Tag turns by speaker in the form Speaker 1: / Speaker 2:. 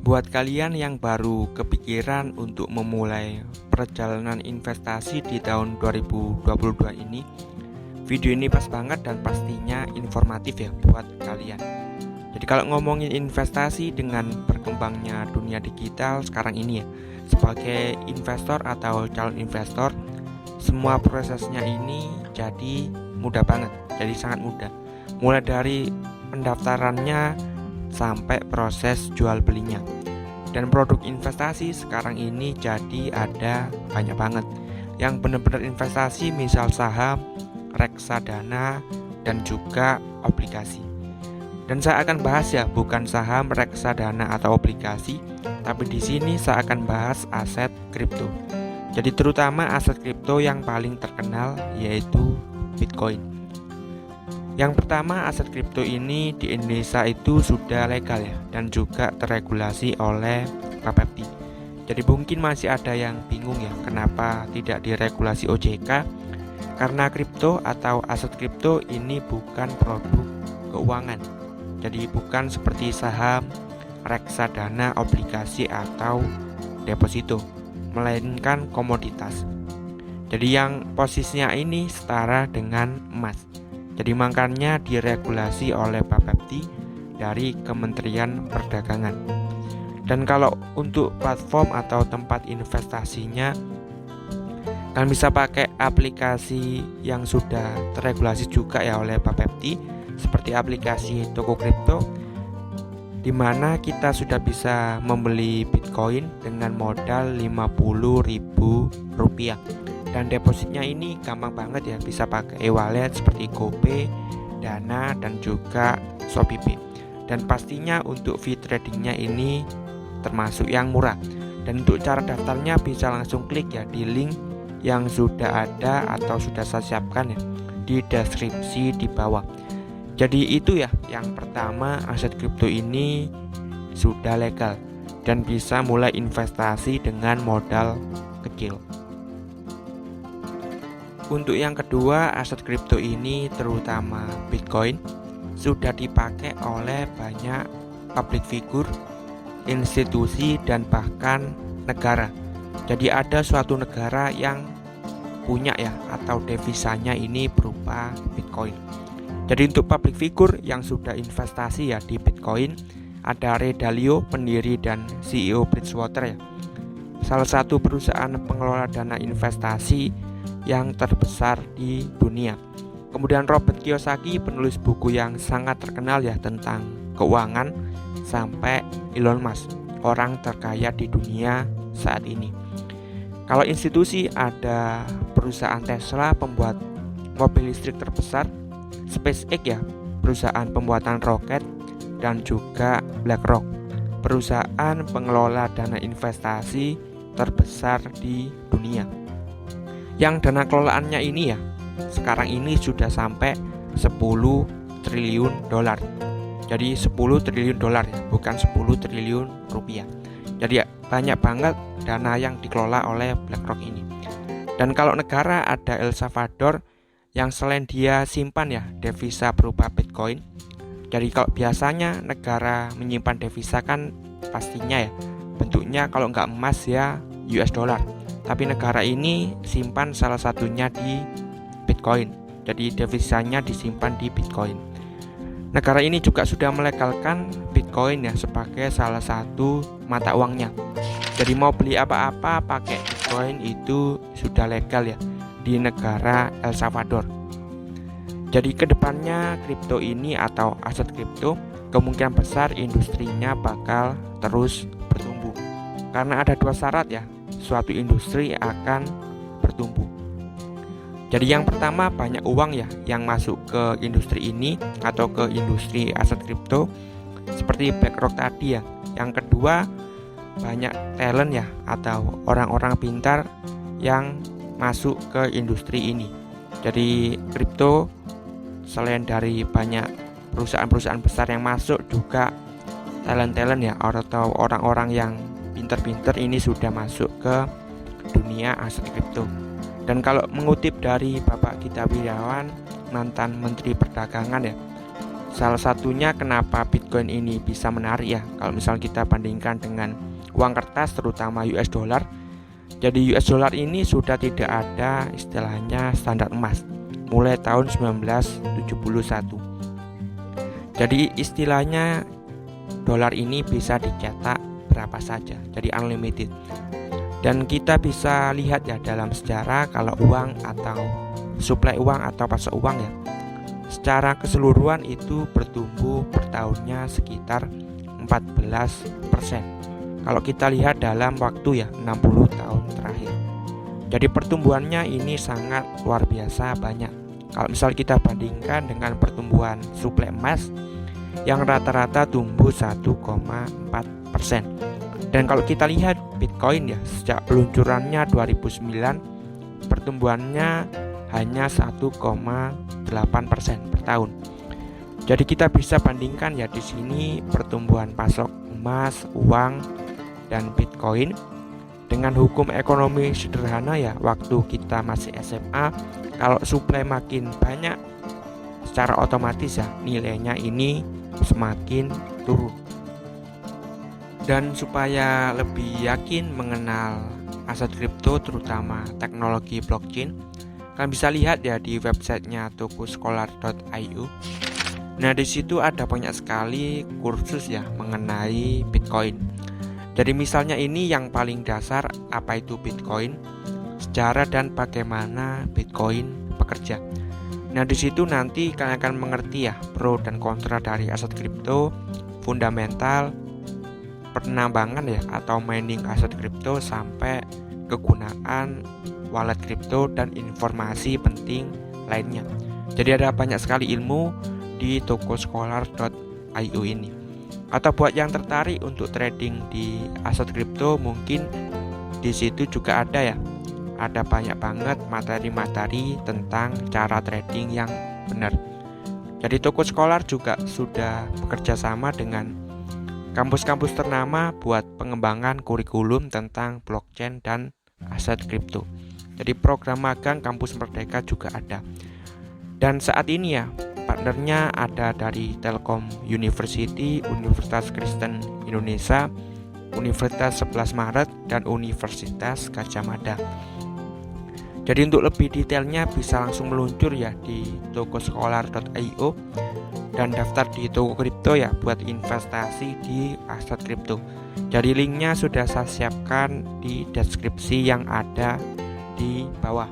Speaker 1: Buat kalian yang baru kepikiran untuk memulai perjalanan investasi di tahun 2022 ini, video ini pas banget dan pastinya informatif ya buat kalian. Jadi kalau ngomongin investasi dengan berkembangnya dunia digital sekarang ini ya, sebagai investor atau calon investor, semua prosesnya ini jadi mudah banget, jadi sangat mudah. Mulai dari pendaftarannya sampai proses jual belinya. Dan produk investasi sekarang ini jadi ada banyak banget yang benar-benar investasi, misal saham, reksadana, dan juga obligasi. Dan saya akan bahas ya, bukan saham, reksadana atau obligasi, tapi di sini saya akan bahas aset kripto. Jadi terutama aset kripto yang paling terkenal yaitu Bitcoin. Yang pertama, aset kripto ini di Indonesia itu sudah legal ya, dan juga terregulasi oleh Bapepti. Jadi mungkin masih ada yang bingung ya, kenapa tidak diregulasi OJK? Karena kripto atau aset kripto ini bukan produk keuangan. Jadi bukan seperti saham, reksadana, obligasi atau deposito, melainkan komoditas. Jadi yang posisinya ini setara dengan emas. Jadi makanya diregulasi oleh Bapepti dari Kementerian Perdagangan. Dan kalau untuk platform atau tempat investasinya, kalian bisa pakai aplikasi yang sudah terregulasi juga ya oleh Bapepti, seperti aplikasi toko kripto, di mana kita sudah bisa membeli Bitcoin dengan modal Rp50.000. Dan depositnya ini gampang banget ya, bisa pakai e-wallet seperti GoPay, Dana, dan juga ShopeePay. Dan pastinya untuk fee tradingnya ini termasuk yang murah. Dan untuk cara daftarnya bisa langsung klik ya di link yang sudah ada atau sudah saya siapkan ya di deskripsi di bawah. Jadi itu ya, yang pertama, aset kripto ini sudah legal dan bisa mulai investasi dengan modal kecil. Untuk yang kedua, aset kripto ini terutama Bitcoin sudah dipakai oleh banyak public figure, institusi, dan bahkan negara. Jadi ada suatu negara yang punya ya atau devisanya ini berupa Bitcoin. Jadi untuk public figure yang sudah investasi ya di Bitcoin, ada Ray Dalio, pendiri dan CEO Bridgewater ya, salah satu perusahaan pengelola dana investasi yang terbesar di dunia. Kemudian Robert Kiyosaki, penulis buku yang sangat terkenal ya tentang keuangan, sampai Elon Musk, orang terkaya di dunia saat ini. Kalau institusi ada perusahaan Tesla, pembuat mobil listrik terbesar, SpaceX ya, perusahaan pembuatan roket, dan juga BlackRock, perusahaan pengelola dana investasi terbesar di dunia. Yang dana kelolaannya ini ya sekarang ini sudah sampai 10 triliun dolar. Jadi 10 triliun dolar ya, bukan 10 triliun rupiah. Jadi ya, banyak banget dana yang dikelola oleh BlackRock ini. Dan kalau negara ada El Salvador, yang selain dia simpan ya devisa berupa Bitcoin. Jadi kalau biasanya negara menyimpan devisa kan pastinya ya bentuknya kalau nggak emas ya US dollar. Tapi negara ini simpan salah satunya di Bitcoin. Jadi devisanya disimpan di Bitcoin. Negara ini juga sudah melegalkan Bitcoin ya sebagai salah satu mata uangnya. Jadi mau beli apa-apa pakai Bitcoin itu sudah legal ya di negara El Salvador. Jadi kedepannya kripto ini atau aset kripto kemungkinan besar industrinya bakal terus bertumbuh. Karena ada dua syarat ya, suatu industri akan bertumbuh. Jadi yang pertama, banyak uang ya yang masuk ke industri ini atau ke industri aset kripto seperti BlackRock tadi ya. Yang kedua, banyak talent ya atau orang-orang pintar yang masuk ke industri ini. Jadi kripto selain dari banyak perusahaan-perusahaan besar yang masuk, juga talent-talent ya atau orang-orang yang pinter-pinter ini sudah masuk ke dunia aset kripto. Dan kalau mengutip dari Bapak Gita Wirjawan, mantan Menteri Perdagangan ya, Salah satunya kenapa Bitcoin ini bisa menarik ya, kalau misal kita bandingkan dengan uang kertas terutama US dollar. Jadi US dollar ini sudah tidak ada istilahnya standar emas mulai tahun 1971. Jadi istilahnya dolar ini bisa dicetak berapa saja, jadi unlimited. Dan kita bisa lihat ya dalam sejarah kalau uang atau suplai uang atau pasar uang ya, secara keseluruhan itu bertumbuh per tahunnya sekitar 14%. Kalau kita lihat dalam waktu ya 60 tahun terakhir. Jadi pertumbuhannya ini sangat luar biasa banyak. Kalau misal kita bandingkan dengan pertumbuhan suplai emas yang rata-rata tumbuh 1,4%. Dan kalau kita lihat Bitcoin ya, sejak peluncurannya 2009 pertumbuhannya hanya 1,8% per tahun. Jadi kita bisa bandingkan ya di sini pertumbuhan pasok emas, uang, dan Bitcoin dengan hukum ekonomi sederhana ya. Waktu kita masih SMA, kalau suplai makin banyak, secara otomatis ya nilainya ini semakin turun. Dan supaya lebih yakin mengenal aset kripto terutama teknologi blockchain, kalian bisa lihat ya di websitenya tokoscholar.io. Nah di situ ada banyak sekali kursus ya mengenai Bitcoin. Jadi misalnya ini yang paling dasar, apa itu Bitcoin, sejarah dan bagaimana Bitcoin bekerja. Nah di situ nanti kalian akan mengerti ya pro dan kontra dari aset kripto, fundamental, penambangan ya atau mining aset kripto sampai kegunaan wallet kripto dan informasi penting lainnya. Jadi ada banyak sekali ilmu di tokoscholar.io ini. Atau buat yang tertarik untuk trading di aset kripto, mungkin di situ juga ada ya. Ada banyak banget materi-materi tentang cara trading yang benar. Jadi Toko Scholar juga sudah bekerja sama dengan kampus-kampus ternama buat pengembangan kurikulum tentang blockchain dan aset kripto. Jadi program magang Kampus Merdeka juga ada. Dan saat ini ya partnernya ada dari Telkom University, Universitas Kristen Indonesia, Universitas 11 Maret, dan Universitas Gadjah Mada. Jadi untuk lebih detailnya bisa langsung meluncur ya di tokoscholar.io dan daftar di toko kripto ya buat investasi di aset kripto. Jadi linknya sudah saya siapkan di deskripsi yang ada di bawah.